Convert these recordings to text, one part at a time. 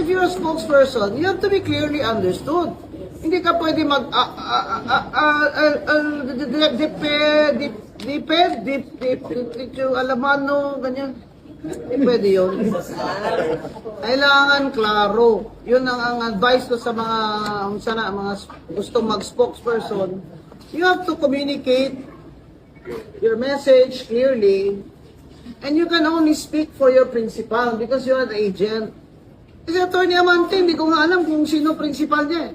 if you're a spokesperson, you have to be clearly understood. Hindi ka pwede mag alamano, ganyan. Hindi pwede yun. Kailangan klaro. Yun ang advice ko sa mga gusto mag-spokesperson. You have to communicate your message clearly, and you can only speak for your principal because you're an agent. Kasi Atty. Amante, hindi ko nga alam kung sino principal niya eh.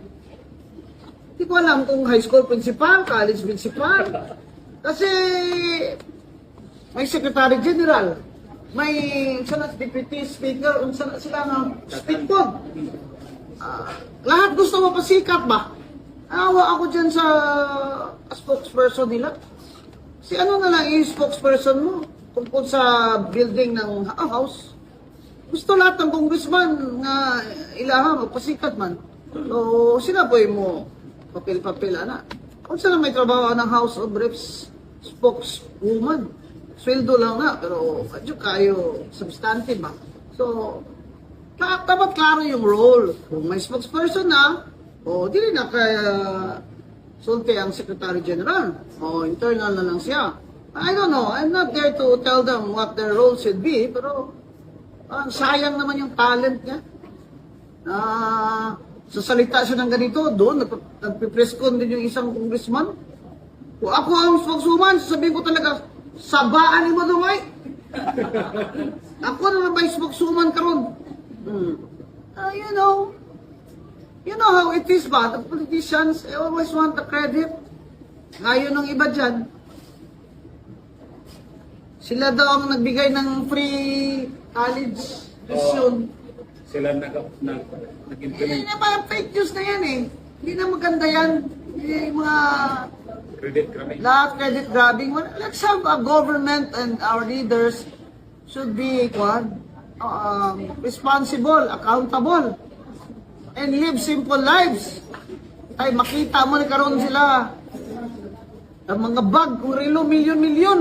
Hindi ko alam kung high school principal, college principal. Kasi may secretary general, may deputy speaker, sila nga speak po. Lahat gusto mapasikat ba? Awa ako dyan sa spokesperson nila. Si ano na lang yung spokesperson mo tungkol sa building ng house. Gusto lahat ng congressman nga ilaha magpasikat man. So sila po mo papel-papel ana. Kung sila may trabaho ng House of Reps spokeswoman, sweldo lang na pero adyo kayo substantive ba. So dapat klaro yung role. Kung may spokesperson na, dili na kaya sulti ang Secretary General. Internal na lang siya. I don't know. I'm not there to tell them what their role should be, pero sayang naman yung talent niya. Sasalita siya ng ganito, doon, nagpipress con din yung isang congressman. Kung ako ang spokeswoman, sasabihin ko talaga, sabaan mo dumay. Ako na ba yung spokeswoman karon? You know how it is ba? The politicians, they always want the credit. Ngayon ng iba dyan, sila daw ang nagbigay ng free college tuition. Sila nag-implement. Hindi na parang fake news na yan eh. Hindi na maganda yan. Yung mga Credit grabbing. lahat credit grabbing. Let's have a government and our leaders should be responsible, accountable, and live simple lives. Ay, makita mo na karon sila. Ang mga bag, kung relo, milyon-milyon.